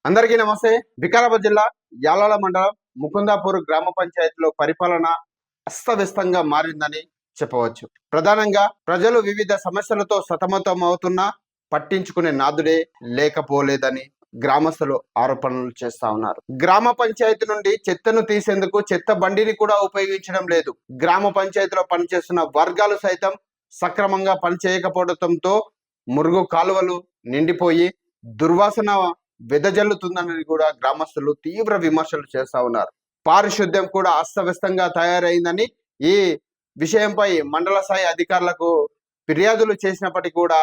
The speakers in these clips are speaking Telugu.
అందరికీ నమస్తే. వికారాబాద్ జిల్లా యాలాల మండలం ముకుందాపూర్ గ్రామ పంచాయతీలో పరిపాలన అస్తవ్యస్తంగా మారిందని చెప్పవచ్చు. ప్రధానంగా ప్రజలు వివిధ సమస్యలతో సతమతం అవుతున్నా పట్టించుకునే నాదుడే లేకపోలేదని గ్రామస్తులు ఆరోపణలు చేస్తా ఉన్నారు. గ్రామ పంచాయతీ నుండి చెత్తను తీసేందుకు చెత్త బండిని కూడా ఉపయోగించడం లేదు. గ్రామ పంచాయతీలో పనిచేస్తున్న వర్గాలు సైతం సక్రమంగా పనిచేయకపోవడంతో మురుగు కాలువలు నిండిపోయి దుర్వాసన వెదజల్లుతుందని కూడా గ్రామస్తులు తీవ్ర విమర్శలు చేస్తా ఉన్నారు. పారిశుద్ధ్యం కూడా అస్తవ్యస్తంగా తయారైందని, ఈ విషయంపై మండల స్థాయి అధికారులకు ఫిర్యాదులు చేసినప్పటికీ కూడా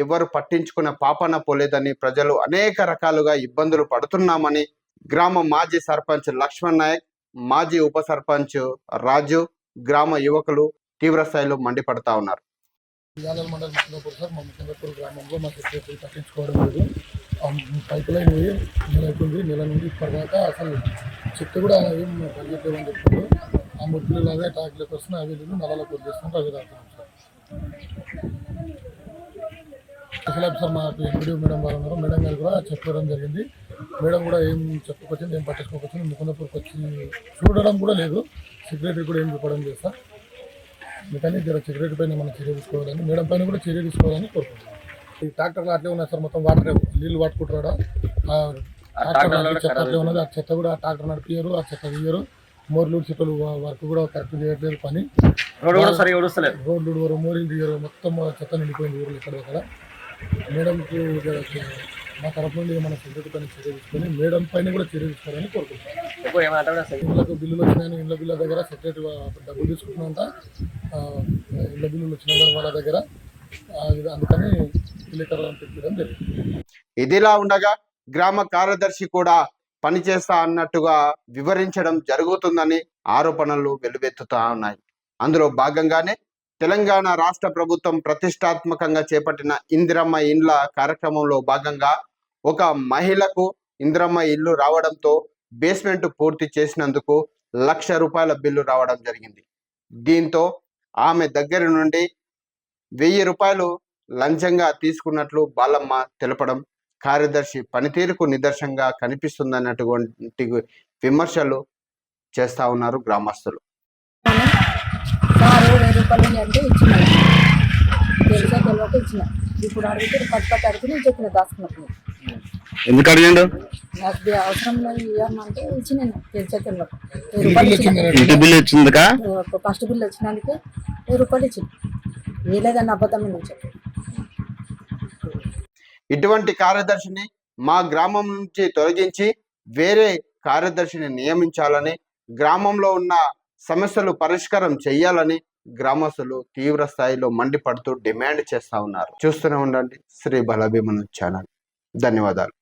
ఎవరు పట్టించుకునే పాపన పోలేదని, ప్రజలు అనేక రకాలుగా ఇబ్బందులు పడుతున్నామని గ్రామ మాజీ సర్పంచ్ లక్ష్మణ్ నాయక్, మాజీ ఉప సర్పంచ్ రాజు, గ్రామ యువకులు తీవ్ర స్థాయిలో మండిపడతా ఉన్నారు. యాలాల మండలం ముకుందాపూర్ గ్రామంలో మా సెక్రటరీ పట్టించుకోవడం లేదు. పైప్ లైన్ పోయి నెల అవుతుంది. నెల నుండి ఇప్పటిదాకా అసలు చెత్త కూడా ఏం పనిచేయలేదని చెప్తారు. ఆ ముట్టులు అవే టాక్లకు వస్తున్నాయి, అవి నల్లలకు వదిలేస్తుంటే అవి రాస్తున్నాం సార్. స్పెషల్ ఆఫీసర్ మాకు ఎంపీడీ మేడం వారు ఉన్నారు. మేడం గారు కూడా చెప్పడం జరిగింది. మేడం కూడా ఏం చెప్పుకొచ్చింది, ఏం పట్టించుకోకొచ్చింది. ముకుందాపూర్కి వచ్చి చూడడం కూడా లేదు. సెక్రటరీ కూడా ఏం చెప్పడం లేదు సార్. అందుకని సెక్రటరీ పైన మనం చర్య తీసుకోవాలని, మేడం పైన కూడా చర్య తీసుకోవాలని కోరుకుంటున్నాం. ఈ ట్రాక్టర్లు అట్లే ఉన్నాయి సార్, మొత్తం వాటర్ నీళ్ళు పట్టుకుంటున్నాడు. చెత్త అట్లే ఉన్నది. ఆ చెత్త కూడా ట్రాక్టర్ నడిపియ్యరు, ఆ చెత్త తీయరు. మోర్లు చెట్లు వర్క్ కూడా కరెక్ట్ చేయట్లేదు. పని రోడ్లు మోరీలు తీయరు. మొత్తం చెత్త నిండిపోయింది ఊర్లు ఎక్కడ. మేడంకు మా తరఫు నుండి మన సెక్రటరీ పైన చర్య తీసుకొని మేడం పైన కూడా చర్య తీసుకోవాలని కోరుకుంటున్నాం. ఇళ్ళకు బిల్లులు వచ్చినాయని ఇళ్ళ బిల్లుల దగ్గర సెక్రటరీ డబ్బులు తీసుకుంటున్నంత ఇళ్ళ బిల్లులు వచ్చిన వాళ్ళ దగ్గర, అందుకని విలేకరులను పెట్టడం జరిగింది. ఇదిలా ఉండగా గ్రామ కార్యదర్శి కూడా పనిచేస్తా అన్నట్టుగా వివరించడం జరుగుతుందని ఆరోపణలు వెలువెత్తుతా ఉన్నాయి. అందులో భాగంగానే తెలంగాణ రాష్ట్ర ప్రభుత్వం ప్రతిష్టాత్మకంగా చేపట్టిన ఇందిరమ్మ ఇండ్ల కార్యక్రమంలో భాగంగా ఒక మహిళకు ఇందిరమ్మ ఇల్లు రావడంతో బేస్మెంట్ పూర్తి చేసినందుకు ₹1,00,000 బిల్లు రావడం జరిగింది. దీంతో ఆమె దగ్గర నుండి ₹1,000 లంచంగా తీసుకున్నట్లు బాలమ్మ తెలపడం కార్యదర్శి పనితీరుకు నిదర్శనంగా కనిపిస్తుందన్నటువంటి విమర్శలు చేస్తా ఉన్నారు గ్రామస్తులు. అంటే ఇచ్చిన ఇచ్చిన ఇప్పుడు అడిగితే పట్టుపట్టి అడిగి నేను చెప్పిన దాచుకున్నప్పుడు ఎందుకు అడిగాడు? నాకు అవసరం లేదు ఇవ్వమంటే ఇచ్చిన తెలిసే ఫస్ట్ బిల్లు వచ్చినందుకే ₹1000 ఇచ్చింది. వేయలేదని అబద్ధం నుంచి. ఇటువంటి కార్యదర్శిని మా గ్రామం నుంచి తొలగించి వేరే కార్యదర్శిని నియమించాలని, గ్రామంలో ఉన్న సమస్యలు పరిష్కారం చేయాలని గ్రామస్తులు తీవ్ర స్థాయిలో మండిపడుతూ డిమాండ్ చేస్తా ఉన్నారు. చూస్తూనే ఉండండి శ్రీ బలభీమన్ ఛానల్. ధన్యవాదాలు.